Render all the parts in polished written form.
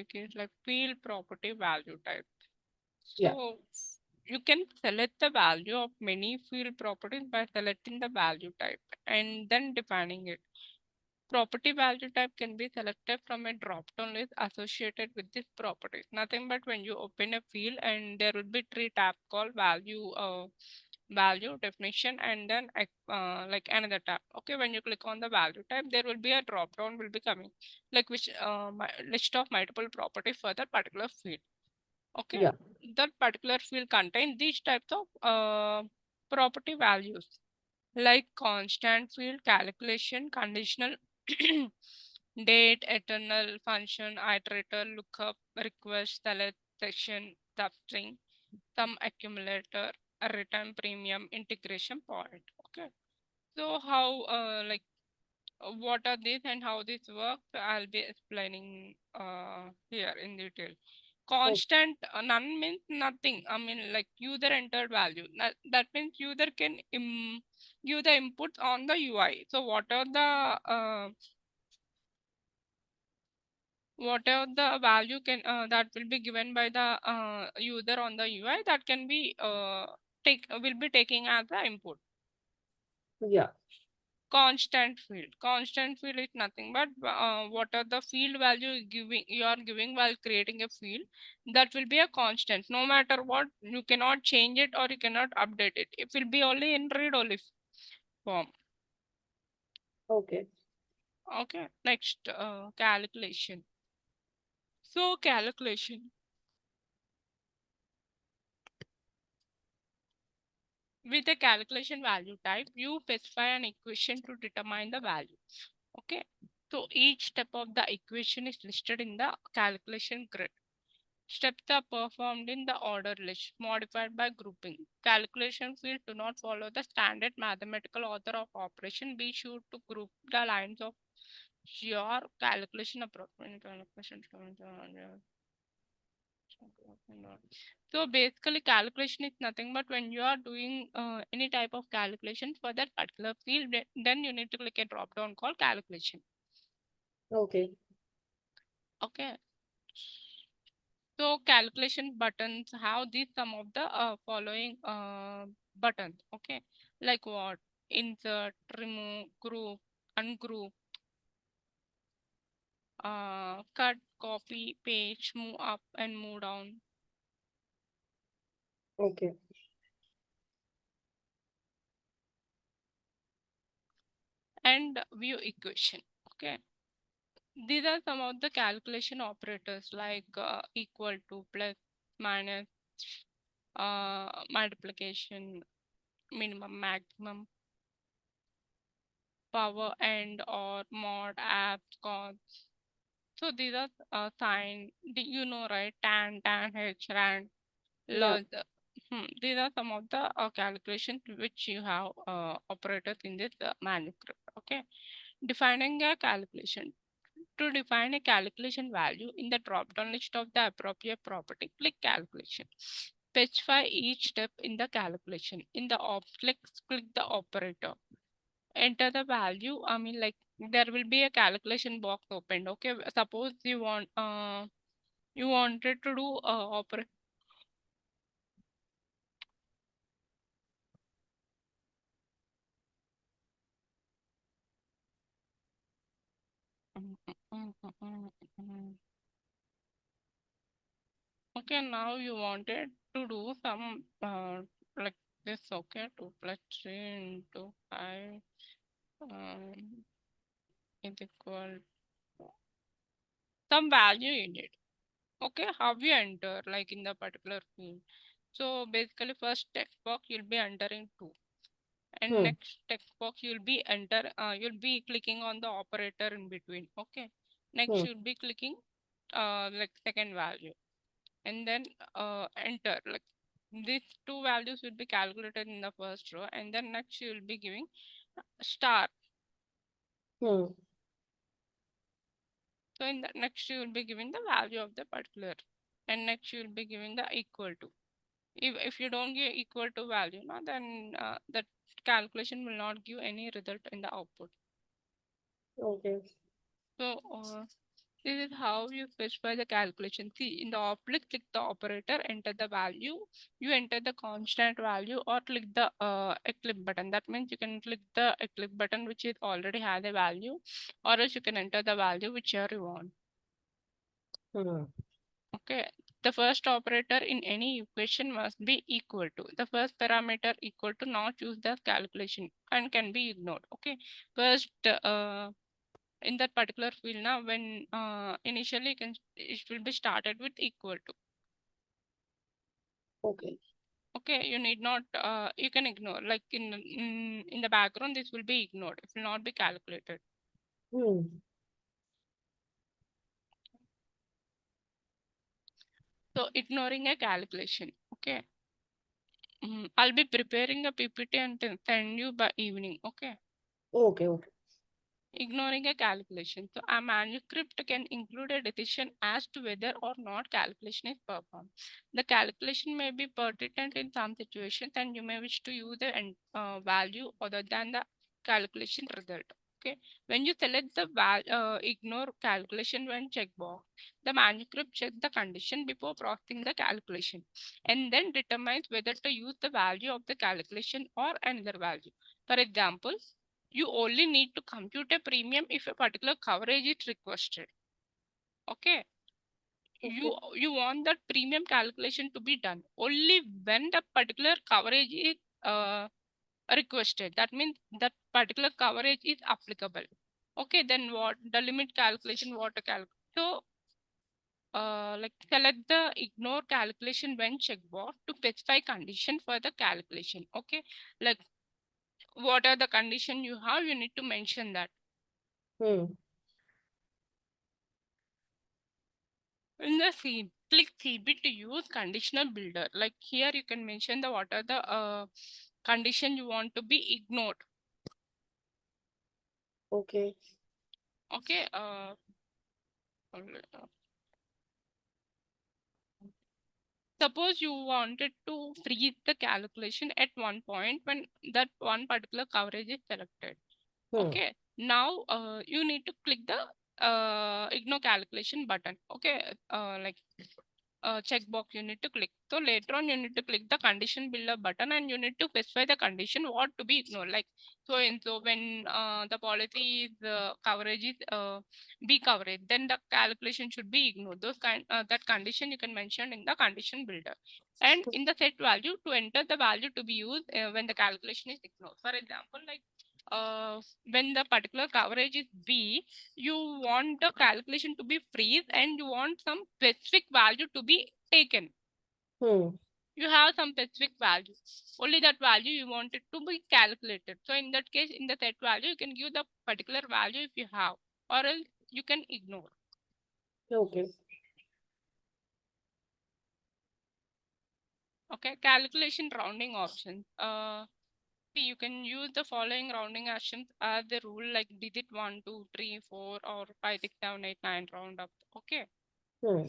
topic is like field property value type. Yeah. So you can select the value of many field properties by selecting the value type and then defining it. Property value type can be selected from a drop-down list associated with this property. Nothing but when you open a field and there will be three tab called value definition and then like another tab. Okay, when you click on the value type, there will be a drop-down will be coming like which list of multiple properties for that particular field. Okay, Yeah. that particular field contain these types of property values like constant field calculation, conditional, date, eternal, function, iterator, lookup, request, select, session, substring, sum accumulator, a return premium, integration point. Okay. So how what are these and how this works? I'll be explaining here in detail. Oh, Constant none means nothing. I mean, like user entered value. That means user can give the input on the UI. So whatever the value can that will be given by the user on the UI that can be take will be taking as the input. yeah. Constant field is nothing but what are the field value giving you are giving while creating a field, that will be a constant. No matter what, you cannot change it or you cannot update it. It will be only in read only form. Okay. Okay, next calculation. So calculation, with a calculation value type, you specify an equation to determine the value. Okay, so each step of the equation is listed in the calculation grid. Steps are performed in the order list, modified by grouping. Calculation fields do not follow the standard mathematical order of operation. Be sure to group the lines of your calculation approximate calculation. So basically, calculation is nothing but when you are doing any type of calculation for that particular field, then you need to click a drop down called calculation. Okay. Okay. So calculation buttons have these some of the following buttons. Okay, like what? Insert, remove, group, ungroup, cut, copy, paste, move up and move down. Okay. And view equation. Okay, these are some of the calculation operators like equal to, plus, minus, multiplication, minimum, maximum, power, and or mod, apps, cost. So these are sign, you know, right? Tan, H, rand, Yeah. log. These are some of the calculations which you have operated in this manuscript. Okay, defining a calculation. To define a calculation value in the drop-down list of the appropriate property, click calculation. Specify each step in the calculation. In the click the operator. Enter the value. I mean, like there will be a calculation box opened. Okay, suppose you wanted to do operate. Okay, now you wanted to do some like this. Okay, 2 plus 3 into 5 um, is equal to some value in it. Okay, how you enter like in the particular field. So basically, first text box you'll be entering 2, and Hmm. next text box you'll be clicking on the operator in between. Okay, next Hmm. you'll be clicking like second value, and then enter. Like these two values will be calculated in the first row, and then next you will be giving star. Hmm. So in the next you will be giving the value of the particular, and next you will be giving the equal to. If you don't give equal to value, no, then that calculation will not give any result in the output. Okay. So This is how you specify the calculation. See, in the oplet, click the operator, enter the value. You enter the constant value or click the eclipse button. That means you can click the eclipse button, which is already has a value, or else you can enter the value whichever you want. Hmm. Okay. The first operator in any equation must be equal to. The first parameter equal to not use the calculation and can be ignored. Okay. First, in that particular field now, when initially it will be started with equal to. Okay. Okay, you need not, you can ignore, like in the background, this will be ignored. It will not be calculated. Hmm. So ignoring a calculation. Okay. I'll be preparing a PPT and send you by evening. Okay. Okay. Okay. Ignoring a calculation. So a manuscript can include a decision as to whether or not calculation is performed. The calculation may be pertinent in some situations and you may wish to use a value other than the calculation result. Okay. When you select the ignore calculation when checkbox, the manuscript checks the condition before processing the calculation and then determines whether to use the value of the calculation or another value. For example, you only need to compute a premium if a particular coverage is requested. Okay. Okay. You want that premium calculation to be done only when the particular coverage is requested. That means that particular coverage is applicable. Okay, then what the limit calculation, what to calculate. So like select the ignore calculation when checkbox to specify condition for the calculation. Okay, like what are the condition you have, you need to mention that. Hmm. In the C, click CB to use conditional builder. Like here you can mention the what are the condition you want to be ignored. Okay. Okay. Suppose you wanted to freeze the calculation at one point when that one particular coverage is selected. Hmm. Okay. Now you need to click the ignore calculation button. Okay. Like checkbox you need to click. So later on you need to click the condition builder button and you need to specify the condition what to be ignored. Like so when the policy is coverage is B coverage, then the calculation should be ignored. Those kind that condition you can mention in the condition builder. And in the set value to enter the value to be used when the calculation is ignored. For example, like when the particular coverage is B, you want the calculation to be freeze and you want some specific value to be taken. Hmm. You have some specific value. Only that value you want it to be calculated. So in that case, in the set value, you can give the particular value if you have, or else you can ignore. Okay. Okay, calculation rounding options. See, you can use the following rounding actions as the rule, like digit 1, 2, 3, 4, or 5, 6, 7, 8, 9 round up. Okay. Hmm.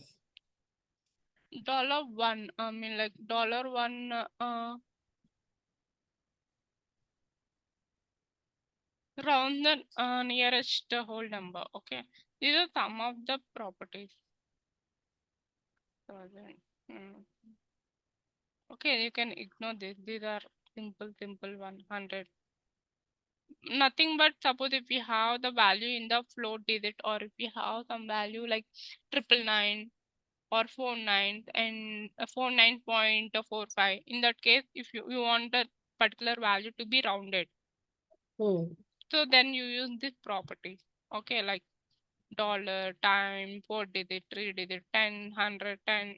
$1, I mean like $1 round the nearest whole number. Okay, these are some of the properties. Hmm. Okay, you can ignore this. These are simple 100. Nothing but suppose if you have the value in the float digit, or if you have some value like 999 or 49 and 49.45. In that case, if you want that particular value to be rounded, Hmm. so then you use this property. Okay, like dollar, time, 4 digit, 3 digit, 10, 100, 10,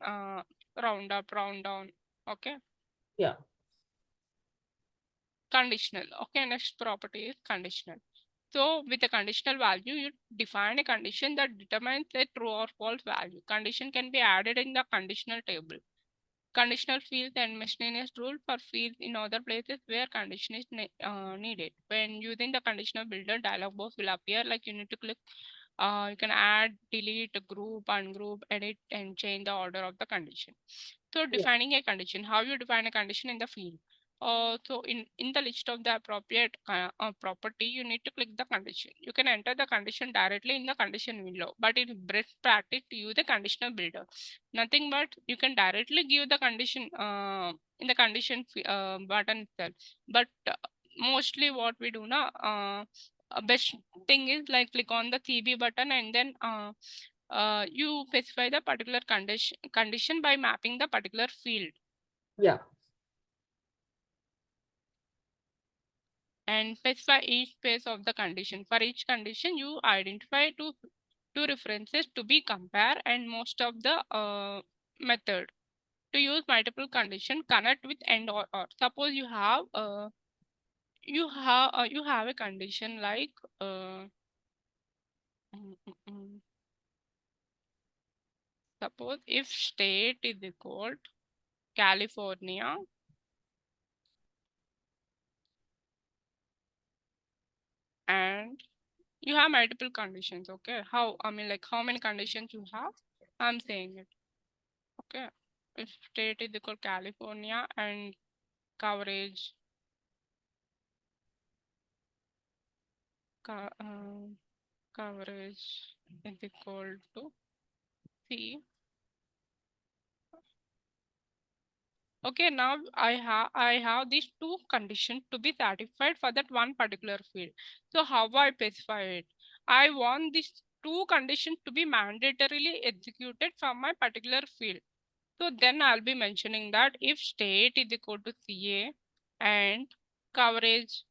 round up, round down. Okay, Yeah. conditional. Okay, next property is conditional. So with a conditional value, you define a condition that determines a true or false value. Condition can be added in the conditional table. Conditional fields and miscellaneous rule for fields in other places where condition is needed. When using the conditional builder, dialog box will appear. Like you need to click, you can add, delete, group, ungroup, edit, and change the order of the condition. So Yeah. defining a condition, how you define a condition in the field. So in the list of the appropriate property, you need to click the condition. You can enter the condition directly in the condition window, but in best practice to use the conditional builder. Nothing but you can directly give the condition in the condition button itself. But mostly what we do now, best thing is like click on the CB button and then you specify the particular condition by mapping the particular field. Yeah. And specify each phase of the condition. For each condition, you identify two references to be compared and most of the method. To use multiple condition, connect with and or. Suppose you have a condition like mm, mm, mm. suppose if state is equal to California and you have multiple conditions. Okay, how like how many conditions you have? I'm saying it. Okay, if state is equal California and coverage coverage is equal to C. Okay, now I have these two conditions to be satisfied for that one particular field. So how I specify it? I want these two conditions to be mandatorily executed from my particular field. So then I'll be mentioning that if state is equal to CA and coverage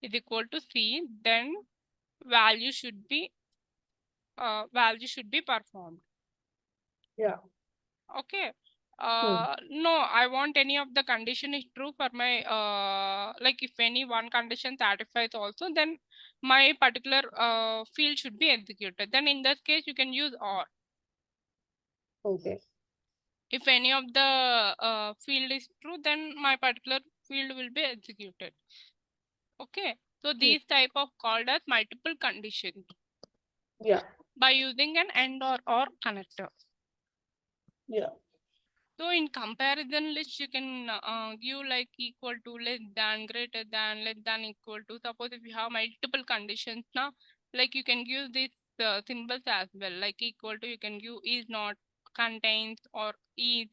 is equal to C, then value should be performed. Yeah. Okay. No, I want any of the condition is true for my like if any one condition satisfies also, then my particular field should be executed. Then in that case, you can use or. Okay. If any of the field is true, then my particular field will be executed. Okay. So these type of called as multiple conditions. Yeah. By using an and or connector. Yeah. So in comparison list, you can give like equal to, less than, greater than, less than, equal to. Suppose if you have multiple conditions now, like you can use these symbols as well, like equal to, you can give is not, contains, or is.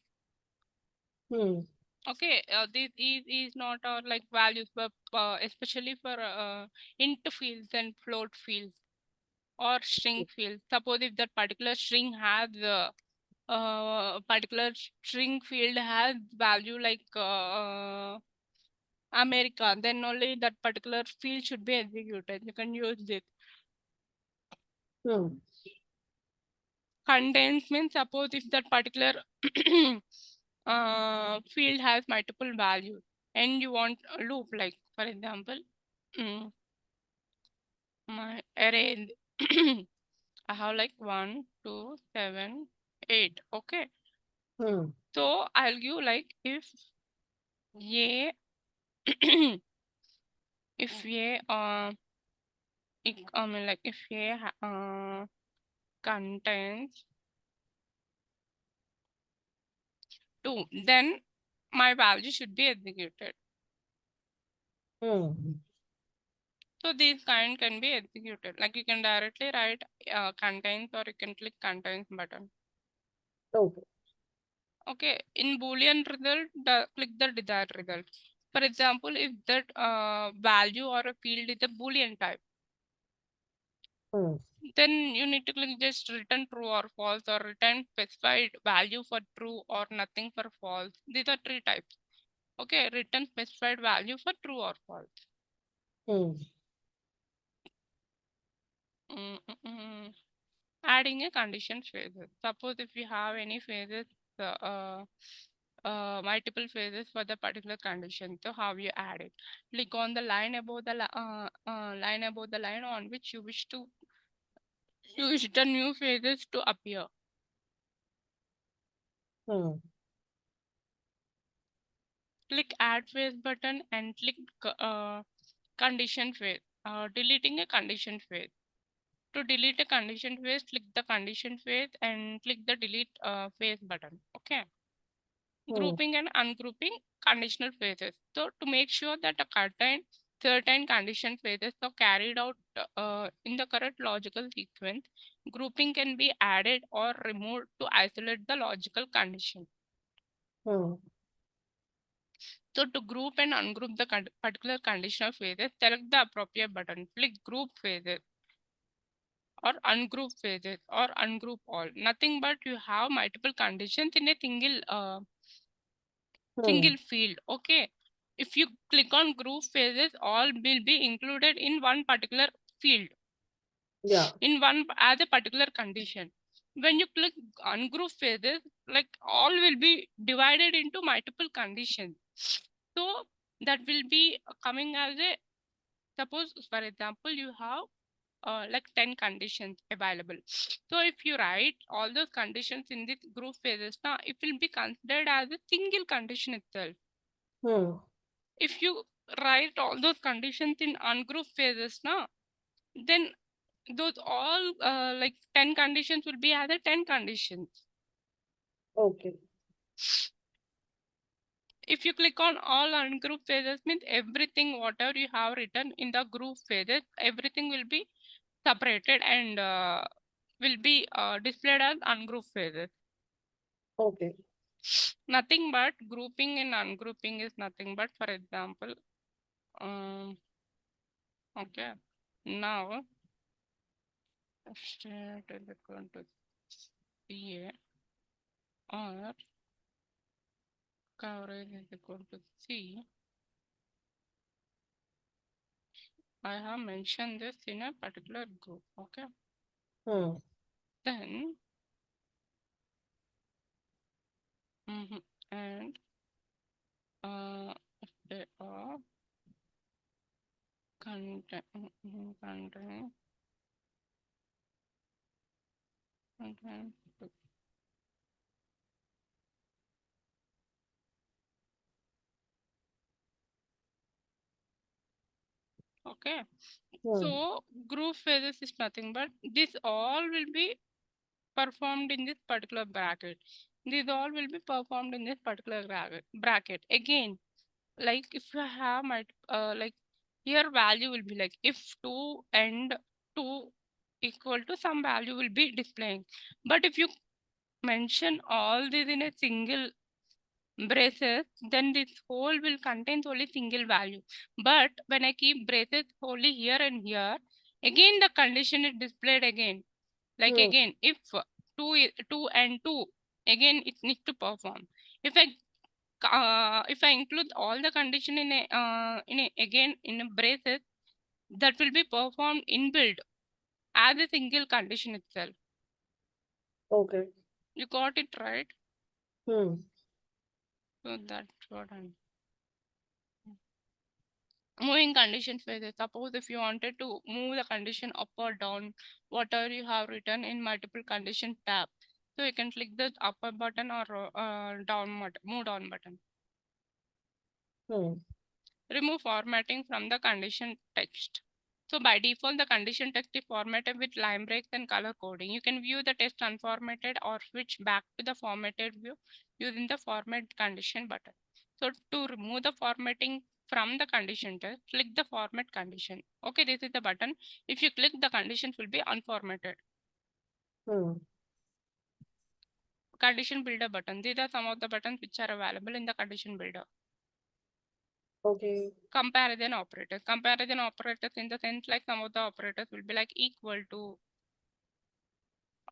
Okay, this is not or like values, but especially for int fields and float fields or string fields. Suppose if that particular string has particular string field has value like America, then only that particular field should be executed. You can use it. Contains means suppose if that particular field has multiple values and you want a loop, like for example, my array I have like 1, 2, 7, 8. Okay. So I'll give like if a if a like if a contains 2, then my value should be executed. So these kind can be executed. Like you can directly write contains or you can click contains button. Okay. Okay. In Boolean result, click the desired result. For example, if that value or a field is a Boolean type, then you need to click just return true or false or return specified value for true or nothing for false. These are 3 types. Okay, return specified value for true or false. Adding a condition phases. Suppose if you have any phases, multiple phases for the particular condition, so how you add it? Click on the line above the line on which you wish the new phases to appear. Click add phase button and click condition phase. Deleting a condition phase. To delete a condition phase, click the condition phase and click the delete phase button. Okay. grouping and ungrouping conditional phases. So to make sure that a certain condition phases are carried out in the correct logical sequence, grouping can be added or removed to isolate the logical condition. So to group and ungroup the particular conditional phases, select the appropriate button, click group phases or ungroup phases or ungroup all. Nothing but you have multiple conditions in a single field. Okay. If you click on group phases, all will be included in one particular field. Yeah. In one as a particular condition. When you click ungroup phases, like all will be divided into multiple conditions. So that will be coming as a, suppose for example you have like 10 conditions available. So if you write all those conditions in this group phases, now it will be considered as a single condition itself. If you write all those conditions in ungroup phases now, then those all like 10 conditions will be as a 10 conditions. Okay. If you click on all ungroup phases, means everything whatever you have written in the group phases, everything will be separated and will be displayed as ungroup phases. Okay. Nothing but grouping and ungrouping is nothing but, for example, okay, now state is equal to CA or coverage is equal to C. I have mentioned this in a particular group. Okay. Then and if they are contain okay. So group phases is nothing but this all will be performed in this particular bracket. These all will be performed in this particular bracket. Again, like if you have like here value will be like if 2 and 2 equal to some value will be displaying. But if you mention all these in a single braces, then this whole will contain only single value. But when I keep braces only here and here, again the condition is displayed again. Like again, if 2 and 2, again it needs to perform. If I include all the condition in a again in a braces, that will be performed inbuilt as a single condition itself. Okay. You got it right? So that's what I'm moving condition phases. Suppose if you wanted to move the condition up or down, whatever you have written in multiple condition tab, so you can click the upper button or move down button. Remove formatting from the condition text. So by default, the condition text is formatted with line breaks and color coding. You can view the text unformatted or switch back to the formatted view using the format condition button. So to remove the formatting from the condition text, click the format condition. Okay, this is the button. If you click, the conditions will be unformatted. Condition builder button. These are some of the buttons which are available in the condition builder. Okay. Comparison operators. Comparison operators in the sense like some of the operators will be like equal to,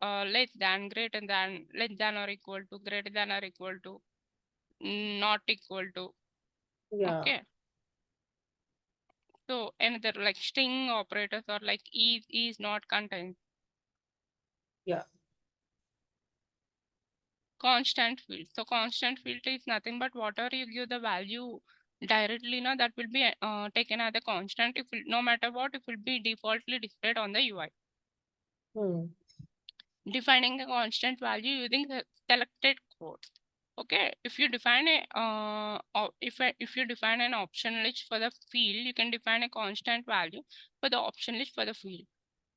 less than, greater than, less than or equal to, greater than or equal to, not equal to. Yeah. Okay. So another like string operators or like is not contained. Yeah. Constant field. So constant field is nothing but whatever you give the value directly now, that will be taken as a constant. If no matter what, it will be defaultly displayed on the UI. Defining a constant value using the selected code. Okay, if you define a if you define an option list for the field, you can define a constant value for the option list for the field.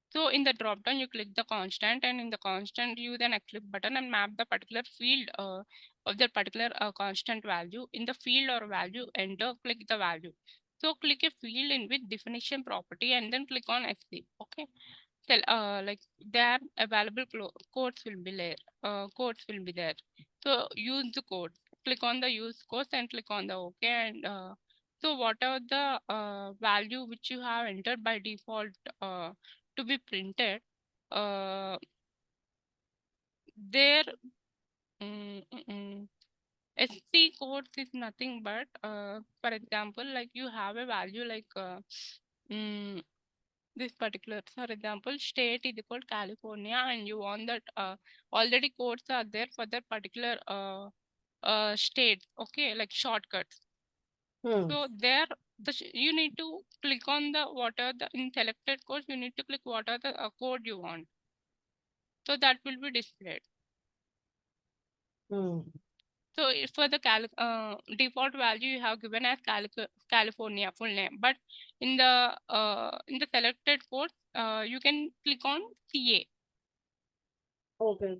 So in the drop down, you click the constant, and in the constant, you then click button and map the particular field of that particular constant value. In the field or value, enter, click the value. So click a field in with definition property and then click on FC. Okay. Tell like there available codes will be there. Codes will be there. So use the code. Click on the use codes and click on the OK. And so whatever the value which you have entered by default to be printed, uh, there SC codes is nothing but for example, like you have a value like mm, this particular, for example, state is equal California, and you want that already codes are there for that particular state. Okay, like shortcuts. So there you need to click on the what are the in selected codes, you need to click what are the code you want, so that will be displayed. So for the default value you have given as California full name, but in the selected code you can click on CA. Okay.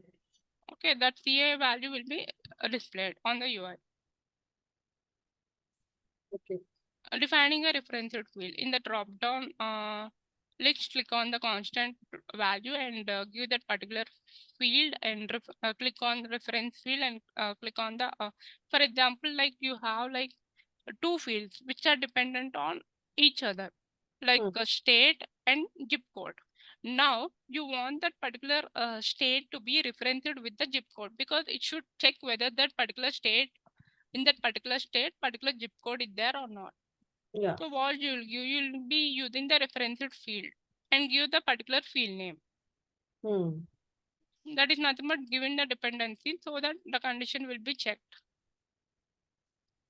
Okay, that CA value will be displayed on the UI. Okay. Defining a reference field in the drop down, let's click on the constant value and give that particular field and click on the reference field and click on the for example, like you have like two fields which are dependent on each other, like a state and zip code. Now you want that particular state to be referenced with the zip code, because it should check whether that particular state, in that particular state, particular zip code is there or not. Yeah. So what you'll be using the referenced field and give the particular field name. That is nothing but giving the dependency so that the condition will be checked.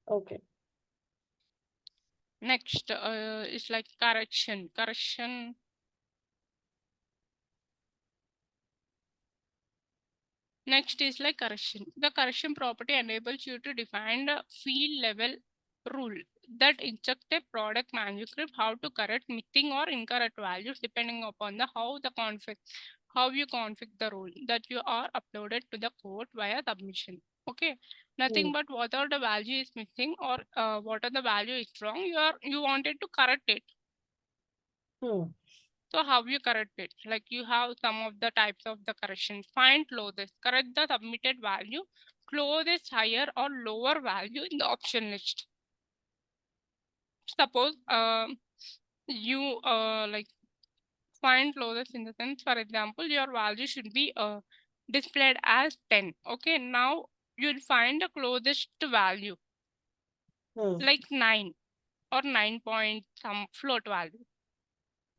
Okay. Next is like correction. Next is like correction. The correction property enables you to define the field level rule that instruct a product manuscript how to correct missing or incorrect values depending upon the how you configure the rule that you are uploaded to the code via submission. Okay, nothing but whatever the value is missing or what are the value is wrong, you wanted to correct it. So how you correct it? Like you have some of the types of the correction. Find closest, correct the submitted value, closest higher or lower value in the option list. Suppose you like find closest in the sense, for example, your value should be displayed as 10. Okay, now you'll find the closest value like 9 or 9 point some float value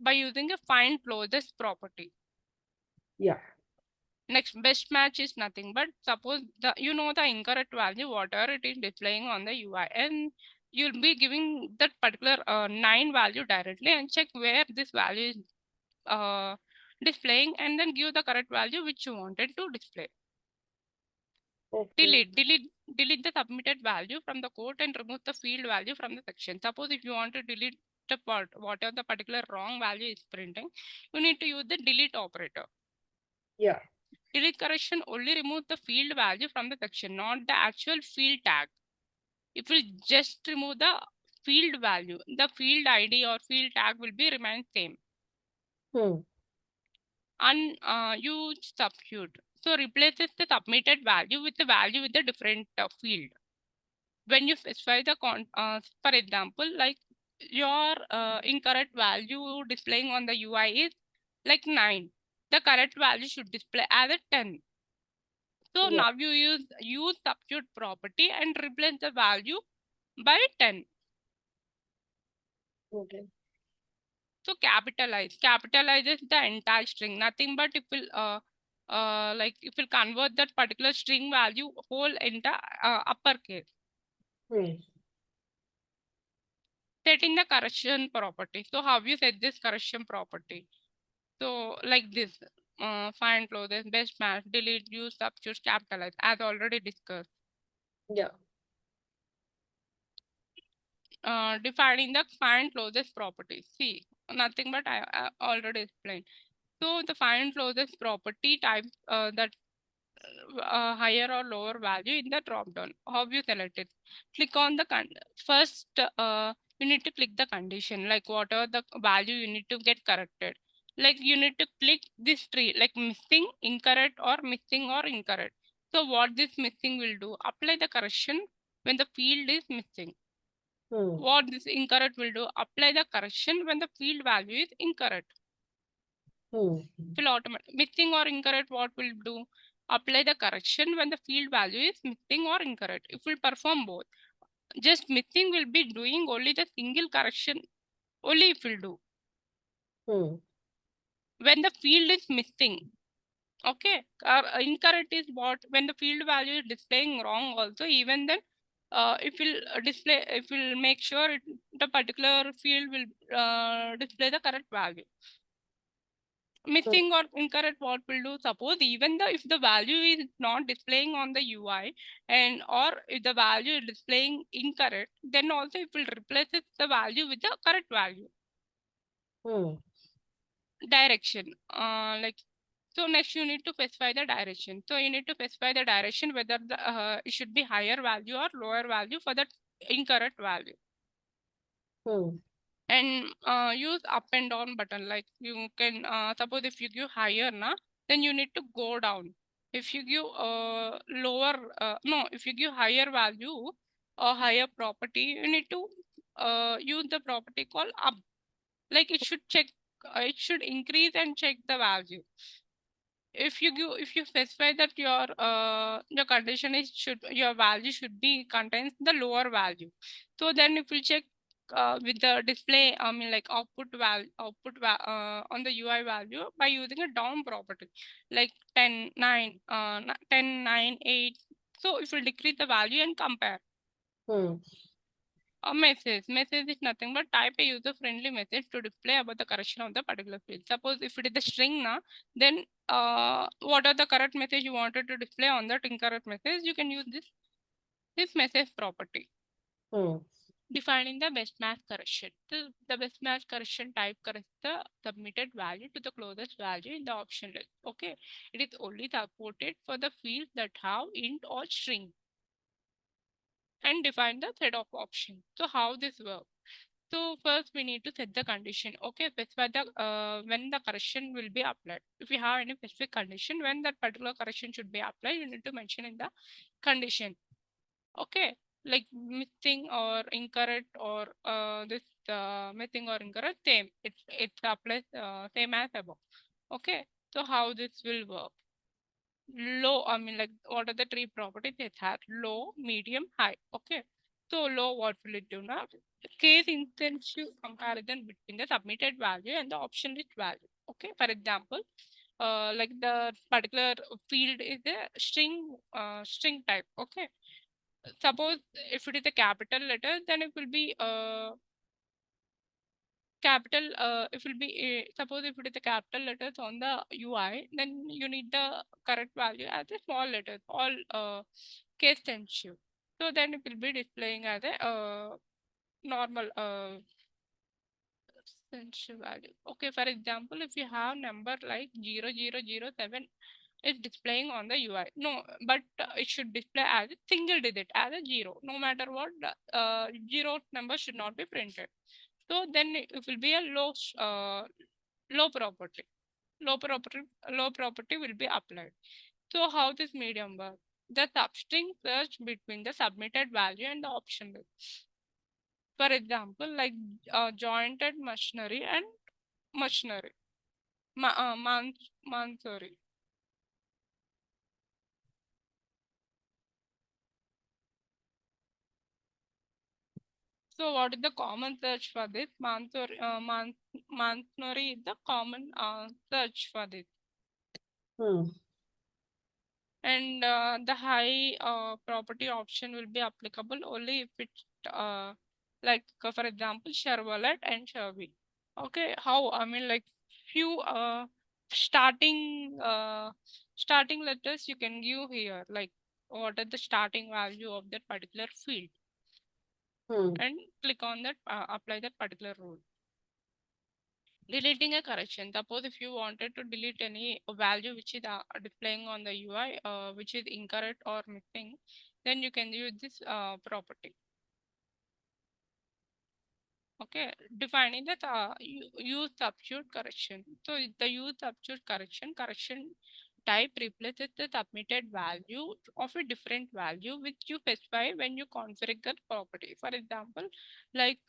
by using a find closest property. Yeah. Next, best match is nothing but suppose the the incorrect value whatever it is displaying on the UI, and you'll be giving that particular 9 value directly and check where this value is displaying, and then give the correct value which you wanted to display. Okay. Delete the submitted value from the code and remove the field value from the section. Suppose if you want to delete the part whatever the particular wrong value is printing, you need to use the delete operator. Yeah. Delete correction only remove the field value from the section, not the actual field tag. It will just remove the field value. The field ID or field tag will be remain same. Unused substitute. So replaces the submitted value with the value with the different field. When you specify the for example, like your incorrect value displaying on the UI is like 9. The correct value should display as a 10. So Yeah. now you use substitute property and replace the value by 10. Okay. So capitalizes the entire string. Nothing but it will like it will convert that particular string value whole into uppercase. Setting the correction property. So how you set this correction property? So like this, find closest, best match, delete, use, substitute, capitalize, as already discussed. Yeah. Defining the find closest property. See, nothing but I already explained. So the find closest property type that higher or lower value in the drop down. How you select it? Click on the first. You need to click the condition, like whatever the value you need to get corrected. Like you need to click this tree, like missing, incorrect, or missing or incorrect. So what this missing will do? Apply the correction when the field is missing. What this incorrect will do? Apply the correction when the field value is incorrect. Will automatic missing or incorrect, what will do? Apply the correction when the field value is missing or incorrect. It will perform both. Just missing will be doing only the single correction, only it will do when the field is missing. Okay, incorrect is what? When the field value is displaying wrong also, even then it will display, it will make sure the particular field will display the correct value. Missing or incorrect, what will do? Suppose even if the value is not displaying on the UI, and or if the value is displaying incorrect, then also it will replace the value with the correct value. Direction, like, so next you need to specify the direction. So you need to specify the direction, whether the it should be higher value or lower value for that incorrect value. And use up and down button. Like you can suppose if you give higher na, then you need to go down. If you give lower no, if you give higher value or higher property, you need to use the property called up. Like it should check, it should increase and check the value. If you specify that your condition is your value should be contains the lower value, so then it will check with the display, I mean like output value, on the UI value by using a down property, like 10 9 10 9 8. So it will decrease the value and compare. A message is nothing but type a user-friendly message to display about the correction of the particular field. Suppose if it is the string now, then what are the correct message you wanted to display on that incorrect message, you can use this message property. Defining the best match correction. The best match correction type corrects the submitted value to the closest value in the option list. Okay, it is only supported for the fields that have int or string. And define the set of options. So how this works? So first we need to set the condition. Okay, specify the when the correction will be applied. If you have any specific condition when that particular correction should be applied, you need to mention in the condition. Okay, like missing or incorrect, or this missing or incorrect, same. It applies same as above. Okay, so how this will work? Low, I mean like what are the tree properties it has? Low, medium, high. Okay, so low, what will it do now? Case intensive comparison between the submitted value and the option list value. Okay, for example, like the particular field is a string type. Okay, suppose if it is a capital letter, then it will be capital, it will be suppose if it is a capital letters on the UI, then you need the correct value as a small letters, all case sensitive. So then it will be displaying as a normal sensitive value. Okay, for example, if you have number like 0007, it's displaying on the UI. No, but it should display as a single digit, as a zero. No matter what, zero number should not be printed. So then it will be a low property. Low property will be applied. So how this medium works? The substring search between the submitted value and the option list. For example, like jointed machinery and machinery. Mansori. So what is the common search for this? Mansori is the common search for this. And the high property option will be applicable only if it like for example Chevrolet and Chevy. Okay, how, I mean like few starting starting letters you can give here, like what are the starting value of that particular field, and click on that apply that particular rule. Deleting a correction. Suppose if you wanted to delete any value which is displaying on the UI, which is incorrect or missing, then you can use this property. Okay, defining that use substitute correction. So the use substitute correction type replaces the submitted value of a different value which you specify when you configure the property. For example, like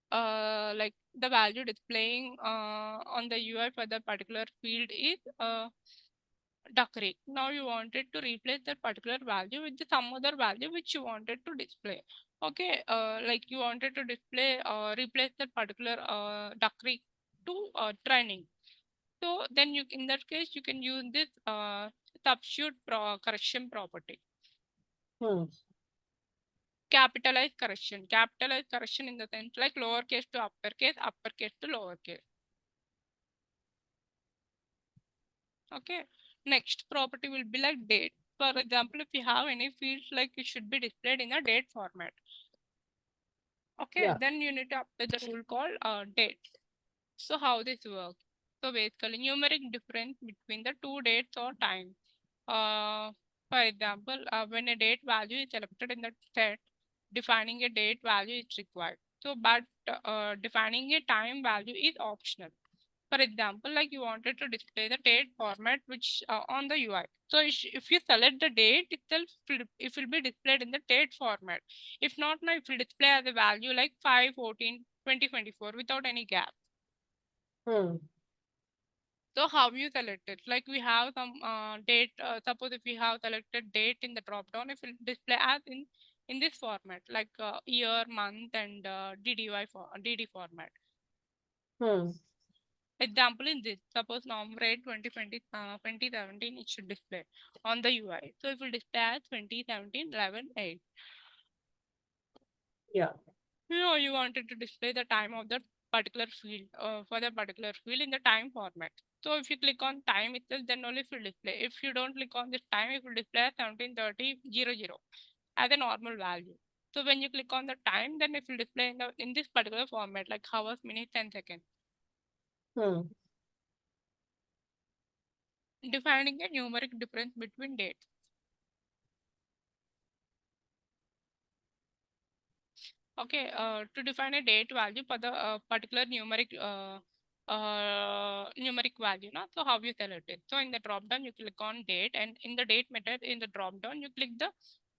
like the value displaying on the UI for the particular field is duck rate. Now you wanted to replace that particular value with some other value which you wanted to display. Okay, like you wanted to display replace that particular duck rate to training. So then you in that case you can use this substitute correction property. Capitalized capitalized correction in the sense like lowercase to uppercase to lowercase. Okay, next property will be like date. For example, if you have any fields, like it should be displayed in a date format. Okay, Yeah. then you need to apply the rule called date. So how this works? So basically numeric difference between the two dates or time. For example, when a date value is selected in the set, defining a date value is required. So but defining a time value is optional. For example, like you wanted to display the date format which on the UI. So if you select the date itself, it will be displayed in the date format. If not, now it will display as a value like 5/14/2024 without any gap. So how you select it? Like we have some date. Suppose if we have selected date in the drop down, it will display as in this format, like year, month, and DD format. Example in this, suppose November 2020, 2017, it should display on the UI. So it will display as 2017 11/8. Yeah. You wanted to display the time of that particular field for the particular field in the time format. So if you click on time itself, then only it will display. If you don't click on this time, it will display as 17:30:00 as a normal value. So when you click on the time, then it will display in this particular format, like hours, minutes, and seconds. Defining a numeric difference between dates. Okay, to define a date value for the particular numeric value, no? So how you select it? So in the drop down, you click on date, and in the date method, in the drop down, you click the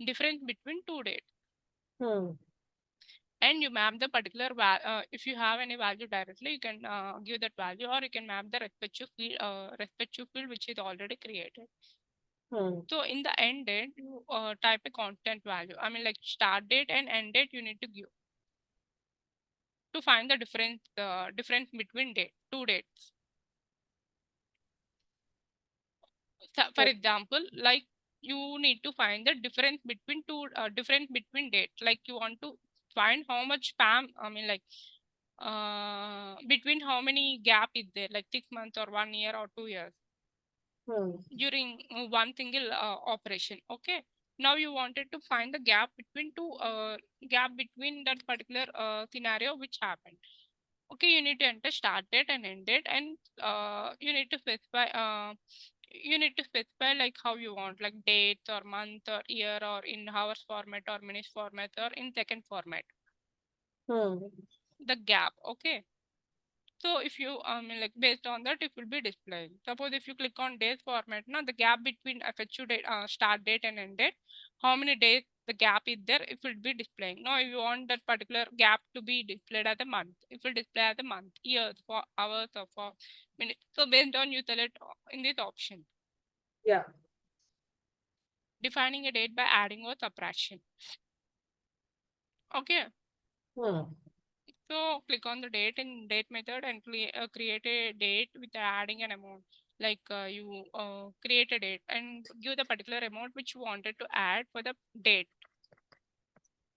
difference between two dates, and you map the particular if you have any value directly, you can give that value, or you can map the respective field which is already created. So in the end date, you type a constant value. I mean, like start date and end date, you need to give to find the difference between two dates. So for example, like you need to find the difference between difference between dates. Like you want to find how much spam. I mean, like between how many gap is there, like 6 months or 1 year or 2 years during one single operation. Okay. Now you wanted to find the gap between that particular scenario which happened. Okay, you need to enter start date and end date, and you need to specify like how you want, like dates or month or year or in hours format or minutes format or in second format. The gap. Okay. So if you like based on that, it will be displaying. Suppose if you click on days format, now the gap between effective date, start date and end date, how many days the gap is there, it will be displaying. Now if you want that particular gap to be displayed as a month, it will display as a month, years, for hours, or for minutes. So based on you select in this option. Yeah. Defining a date by adding or subtraction. Okay. So click on the date in date method and create a date with adding an amount. Like you create a date and give the particular amount which you wanted to add for the date.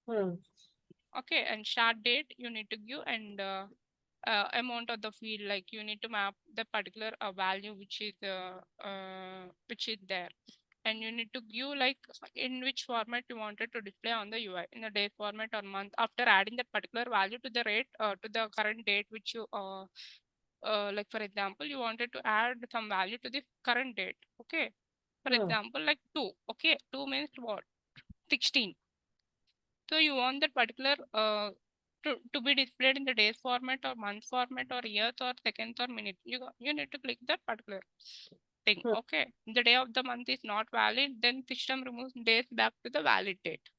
Okay, and start date you need to give, and amount of the field, like you need to map the particular value which is there. and you need to give like in which format you wanted to display on the UI, in the day format or month. After adding that particular value to the rate, to the current date which you like for example you wanted to add some value to the current date. Okay, for example like 2. Okay, 2 means what? 16. So you want that particular to be displayed in the days format or month format or years or seconds or minutes. You need to click that particular thing. Okay, the day of the month is not valid, then system removes days back to the valid date.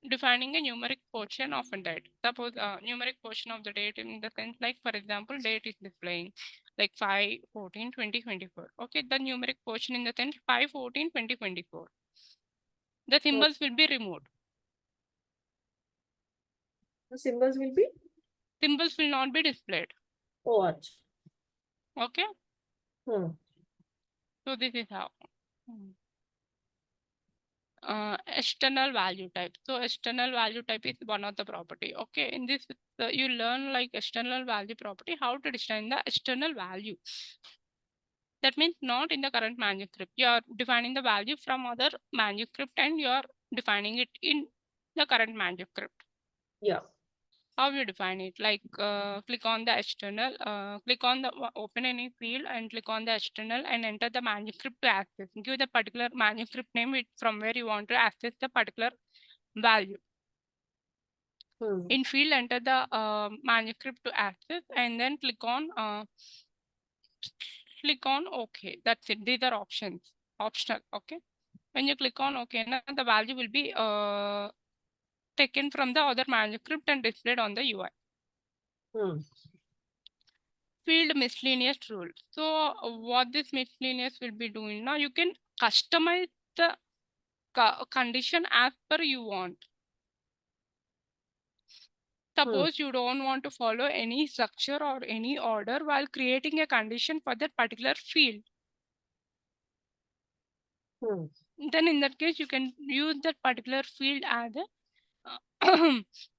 Defining a numeric portion of a date. Suppose a numeric portion of the date in the sense like for example date is displaying like 5/14/2024. Okay, the numeric portion in the sense 5/14/2024. The symbols will be removed. The symbols will be? Symbols will not be displayed. Oh, अच्छा. Okay. So this is how. External value type. So external value type is one of the property. Okay, in this you learn like external value property, how to define the external value. That means not in the current manuscript. You are defining the value from other manuscript and you are defining it in the current manuscript. Yeah. How you define it? Like click on the external, click on the open any field and click on the external and enter the manuscript to access. Give the particular manuscript name from where you want to access the particular value. In field, enter the manuscript to access and then click on OK. That's it. These are options, optional. Okay. When you click on OK, now the value will be taken from the other manuscript and displayed on the UI. Field miscellaneous rule. So what this miscellaneous will be doing now, you can customize the condition as per you want. Suppose you don't want to follow any structure or any order while creating a condition for that particular field. Then in that case, you can use that particular field as a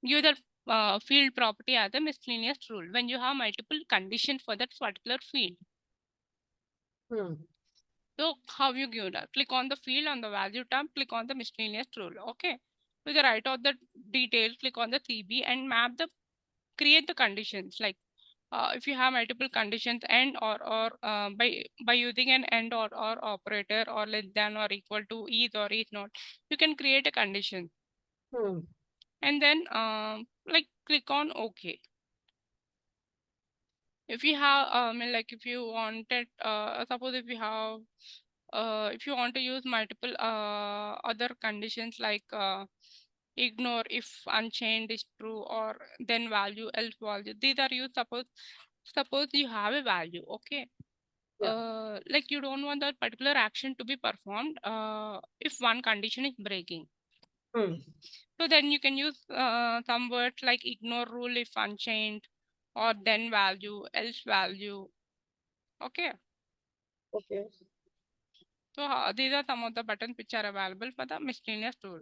use that field property as a miscellaneous rule when you have multiple conditions for that particular field. So how you give that? Click on the field on the value tab, click on the miscellaneous rule. Okay. To the right of the details, click on the CB and map the create the conditions. Like if you have multiple conditions and or by using an and or operator or less than or equal to is or is not, you can create a condition. And then like click on OK. If you have like if you wanted suppose if you have if you want to use multiple other conditions like ignore if unchained is true or then value else value, these are used. Suppose you have a value. Okay. Like you don't want that particular action to be performed if one condition is breaking. So then you can use some words like ignore rule if unchained or then value else value. Okay. Okay. So these are some of the buttons which are available for the miscellaneous tool.